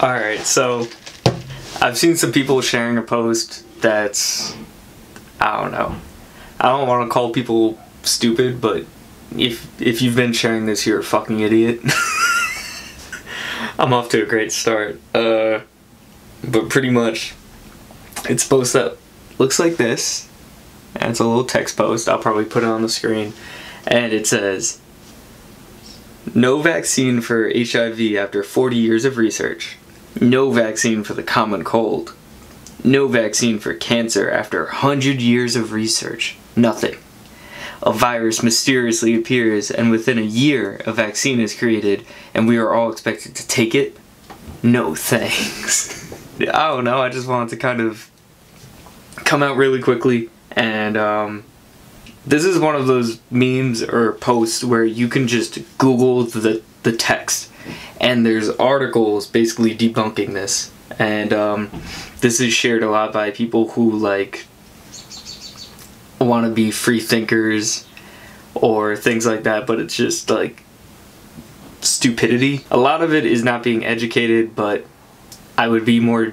Alright, so I've seen some people sharing a post that's, I don't know. I don't want to call people stupid, but if you've been sharing this, you're a fucking idiot. I'm off to a great start. But pretty much, it's a post that looks like this. And it's a little text post. I'll probably put it on the screen. And it says, "No vaccine for HIV after 40 years of research. No vaccine for the common cold. No vaccine for cancer after 100 years of research. Nothing. A virus mysteriously appears and within a year a vaccine is created and we are all expected to take it? No thanks." I don't know, I just wanted to kind of come out really quickly, and this is one of those memes or posts where you can just Google the text and there's articles basically debunking this, and this is shared a lot by people who like want to be free thinkers or things like that, but it's just like stupidity. A lot of it is not being educated, but I would be more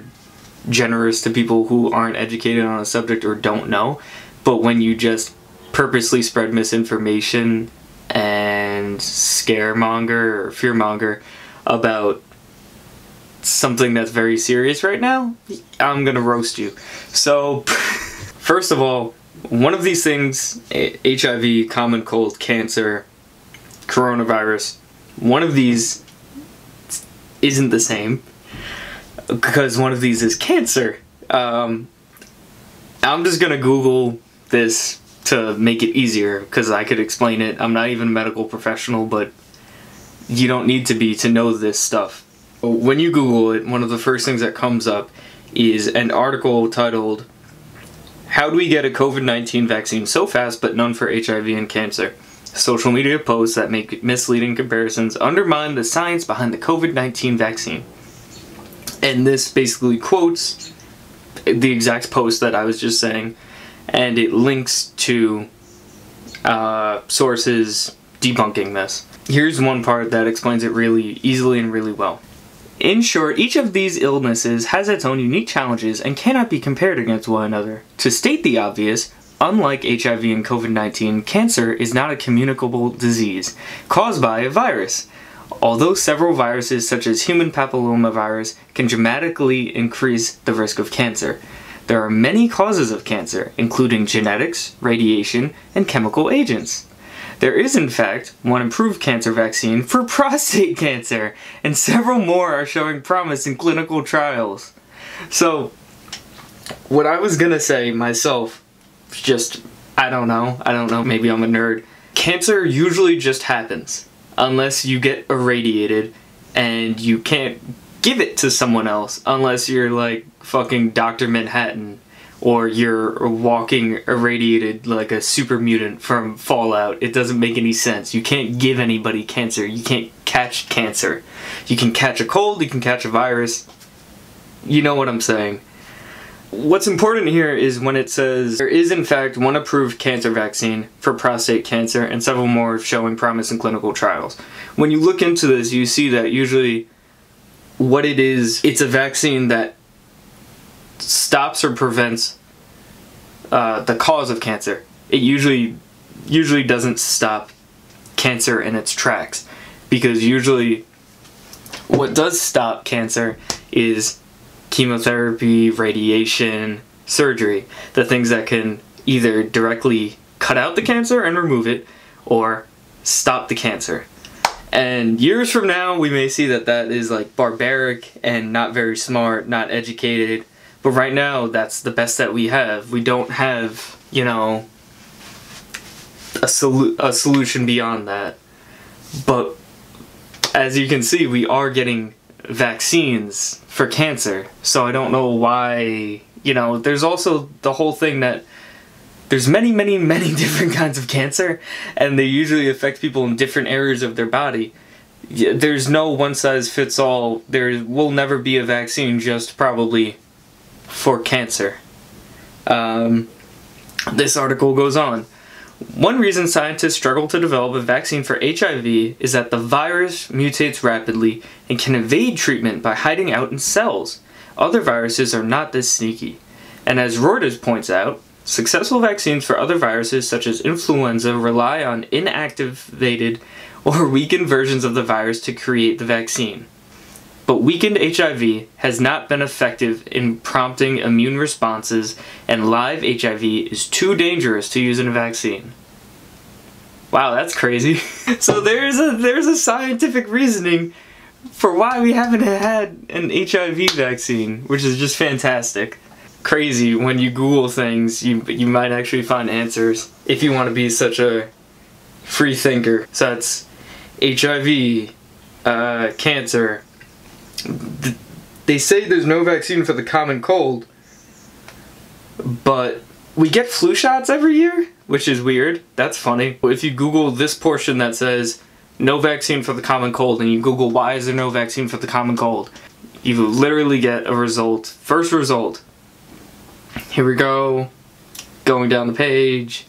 generous to people who aren't educated on a subject or don't know. But when you just purposely spread misinformation and scaremonger or fearmonger about something that's very serious right now, I'm gonna roast you. So, first of all, one of these things, HIV, common cold, cancer, coronavirus, one of these isn't the same, because one of these is cancer. I'm just gonna Google this to make it easier, because I could explain it. I'm not even a medical professional, but you don't need to be to know this stuff. When you Google it, one of the first things that comes up is an article titled, "How do we get a COVID-19 vaccine so fast but none for HIV and cancer? Social media posts that make misleading comparisons undermine the science behind the COVID-19 vaccine." And this basically quotes the exact post that I was just saying, and it links to sources debunking this. Here's one part that explains it really easily and really well. "In short, each of these illnesses has its own unique challenges and cannot be compared against one another. To state the obvious, unlike HIV and COVID-19, cancer is not a communicable disease caused by a virus. Although several viruses such as human papillomavirus can dramatically increase the risk of cancer, there are many causes of cancer, including genetics, radiation, and chemical agents. There is, in fact, one improved cancer vaccine for prostate cancer, and several more are showing promise in clinical trials." So, what I was gonna say myself, just, I don't know, maybe I'm a nerd. Cancer usually just happens, unless you get irradiated, and you can't give it to someone else, unless you're like fucking Dr. Manhattan, or you're walking irradiated like a super mutant from Fallout. It doesn't make any sense. You can't give anybody cancer. You can't catch cancer. You can catch a cold, you can catch a virus. You know what I'm saying. What's important here is when it says, "There is in fact one approved cancer vaccine for prostate cancer and several more showing promise in clinical trials." When you look into this, you see that usually what it is, it's a vaccine that stops or prevents the cause of cancer. It usually doesn't stop cancer in its tracks, because usually what does stop cancer is chemotherapy, radiation, surgery, the things that can either directly cut out the cancer and remove it, or stop the cancer. And years from now, we may see that that is like barbaric and not very smart, not educated. But right now, that's the best that we have. We don't have, you know, a solution beyond that. But as you can see, we are getting vaccines for cancer. So I don't know why, you know, there's also the whole thing that there's many different kinds of cancer, and they usually affect people in different areas of their body. There's no one size fits all. There will never be a vaccine just probably for cancer. This article goes on. One reason scientists struggle to develop a vaccine for HIV is that the virus mutates rapidly and can evade treatment by hiding out in cells. Other viruses are not this sneaky. And as Reuters points out, successful vaccines for other viruses such as influenza rely on inactivated or weakened versions of the virus to create the vaccine. But weakened HIV has not been effective in prompting immune responses, and live HIV is too dangerous to use in a vaccine. Wow, that's crazy. So there's a scientific reasoning for why we haven't had an HIV vaccine, which is just fantastic. Crazy, when you Google things, you might actually find answers if you want to be such a free thinker. So that's HIV, cancer. They say there's no vaccine for the common cold, but we get flu shots every year, which is weird. That's funny. If you Google this portion that says no vaccine for the common cold, and you Google why is there no vaccine for the common cold, you literally get a result. First result. Here we go. Going down the page.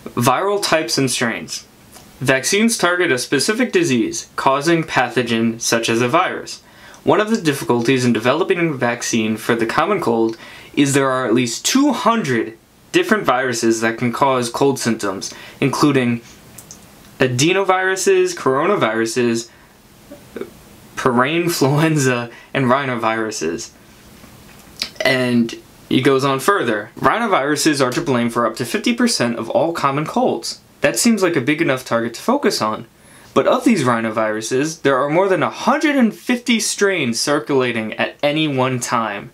Viral types and strains. Vaccines target a specific disease, causing pathogen such as a virus. One of the difficulties in developing a vaccine for the common cold is there are at least 200 different viruses that can cause cold symptoms, including adenoviruses, coronaviruses, parainfluenza, and rhinoviruses. And he goes on further. Rhinoviruses are to blame for up to 50% of all common colds. That seems like a big enough target to focus on. But of these rhinoviruses, there are more than 150 strains circulating at any one time.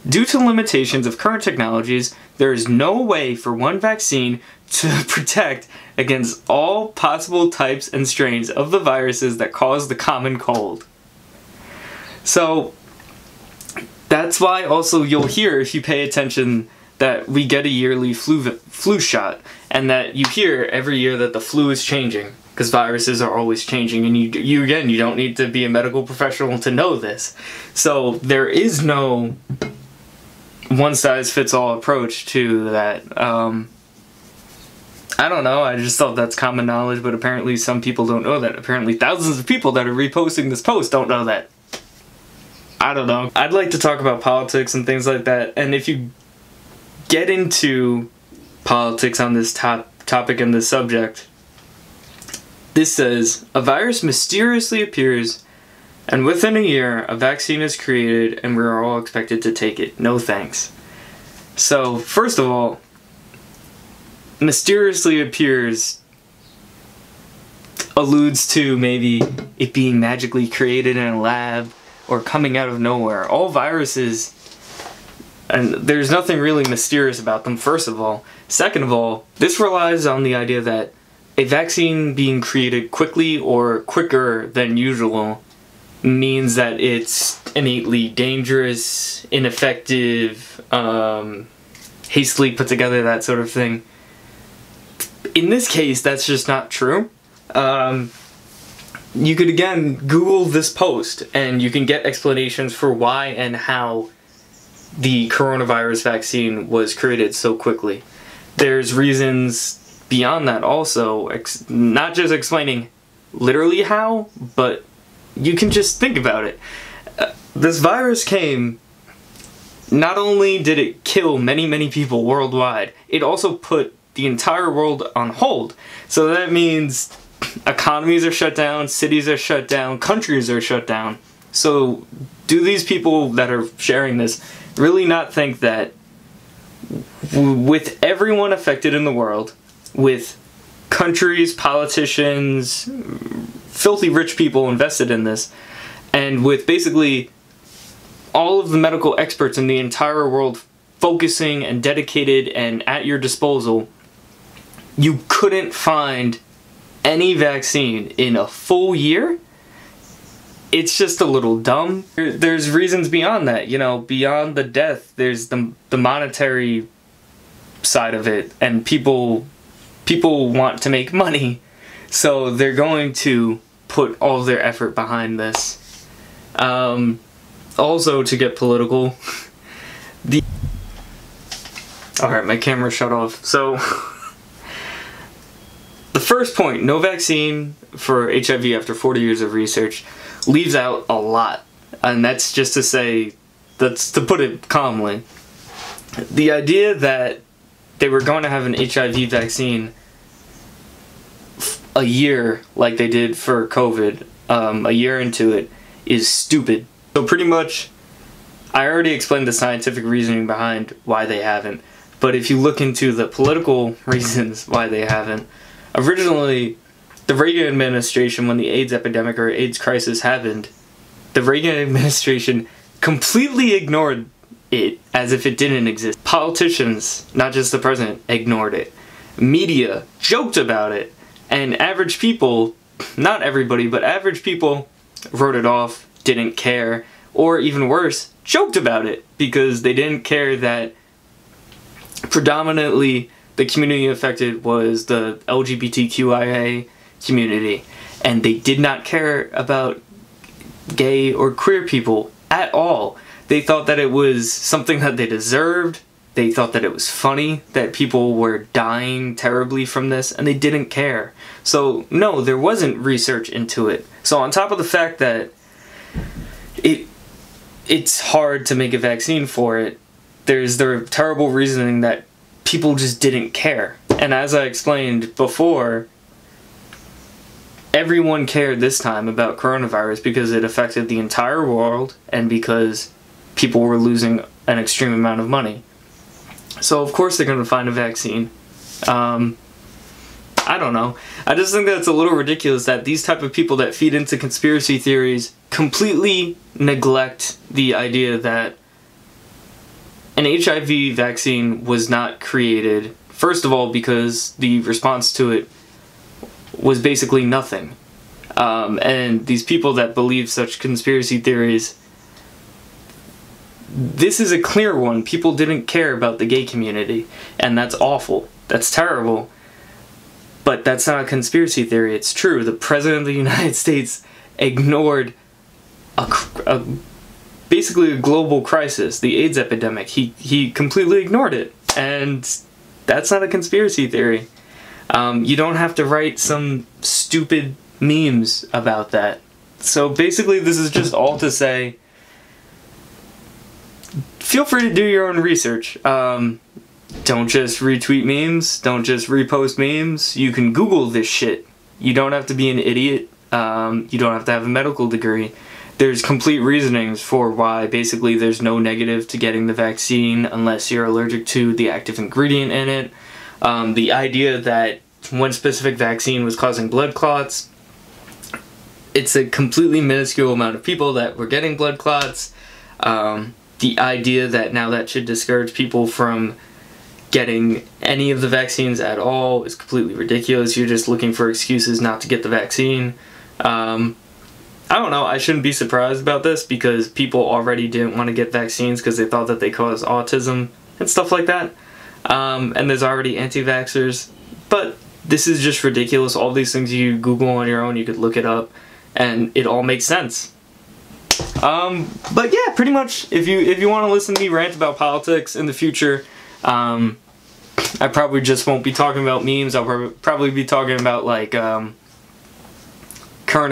Due to limitations of current technologies, there is no way for one vaccine to protect against all possible types and strains of the viruses that cause the common cold. So, that's why also you'll hear, if you pay attention, that we get a yearly flu shot, and that you hear every year that the flu is changing, because viruses are always changing, and you don't need to be a medical professional to know this. So there is no one-size-fits-all approach to that. I don't know, I just thought that's common knowledge, but apparently some people don't know that. Apparently thousands of people that are reposting this post don't know that. I don't know. I'd like to talk about politics and things like that, and if you get into politics on this topic and this subject, this says, a virus mysteriously appears, and within a year, a vaccine is created, and we are all expected to take it. No thanks. So, first of all, mysteriously appears alludes to maybe it being magically created in a lab, or coming out of nowhere. All viruses, and there's nothing really mysterious about them, first of all. Second of all, this relies on the idea that a vaccine being created quickly or quicker than usual means that it's innately dangerous, ineffective, hastily put together, that sort of thing. In this case, that's just not true. You could again Google this post and you can get explanations for why and how the coronavirus vaccine was created so quickly. There's reasons beyond that also, not just explaining literally how, but you can just think about it. This virus came, not only did it kill many people worldwide, it also put the entire world on hold. So that means economies are shut down, cities are shut down, countries are shut down. So do these people that are sharing this really not think that with everyone affected in the world, with countries, politicians, filthy rich people invested in this, and with basically all of the medical experts in the entire world focusing and dedicated and at your disposal, you couldn't find any vaccine in a full year? It's just a little dumb. There's reasons beyond that, you know, beyond the death, there's the monetary side of it, and people want to make money, so they're going to put all of their effort behind this. Also, to get political, alright, my camera shut off. So, first point, no vaccine for HIV after 40 years of research, leaves out a lot. And that's just to say, that's to put it calmly. The idea that they were going to have an HIV vaccine a year like they did for COVID, a year into it, is stupid. So pretty much, I already explained the scientific reasoning behind why they haven't, but if you look into the political reasons why they haven't, originally, the Reagan administration, when the AIDS epidemic or AIDS crisis happened, the Reagan administration completely ignored it as if it didn't exist. Politicians, not just the president, ignored it. Media joked about it, and average people, not everybody, but average people wrote it off, didn't care, or even worse, joked about it because they didn't care that predominantly the community affected was the LGBTQIA community, and they did not care about gay or queer people at all. They thought that it was something that they deserved. They thought that it was funny that people were dying terribly from this, and they didn't care. So no, there wasn't research into it. So on top of the fact that it's hard to make a vaccine for it, there's the terrible reasoning that people just didn't care. And as I explained before, everyone cared this time about coronavirus because it affected the entire world and because people were losing an extreme amount of money. So of course they're going to find a vaccine. I don't know. I just think that it's a little ridiculous that these type of people that feed into conspiracy theories completely neglect the idea that an HIV vaccine was not created, first of all, because the response to it was basically nothing. And these people that believe such conspiracy theories, this is a clear one. People didn't care about the gay community, and that's awful. That's terrible. But that's not a conspiracy theory. It's true. The President of the United States ignored basically a global crisis, the AIDS epidemic. He completely ignored it, and that's not a conspiracy theory. You don't have to write some stupid memes about that. So basically this is just all to say, feel free to do your own research. Don't just retweet memes, don't just repost memes. You can Google this shit. You don't have to be an idiot. You don't have to have a medical degree. There's complete reasonings for why basically there's no negative to getting the vaccine unless you're allergic to the active ingredient in it. The idea that one specific vaccine was causing blood clots, it's a completely minuscule amount of people that were getting blood clots. The idea that now that should discourage people from getting any of the vaccines at all is completely ridiculous. You're just looking for excuses not to get the vaccine. I don't know, I shouldn't be surprised about this because people already didn't want to get vaccines because they thought that they caused autism and stuff like that. And there's already anti-vaxxers. But this is just ridiculous. All these things you Google on your own, you could look it up, and it all makes sense. But yeah, pretty much, if you want to listen to me rant about politics in the future, I probably just won't be talking about memes. I'll probably be talking about like current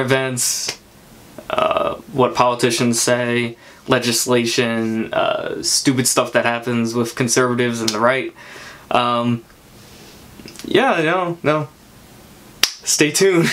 events, what politicians say, legislation, stupid stuff that happens with conservatives and the right. Yeah, no. Stay tuned.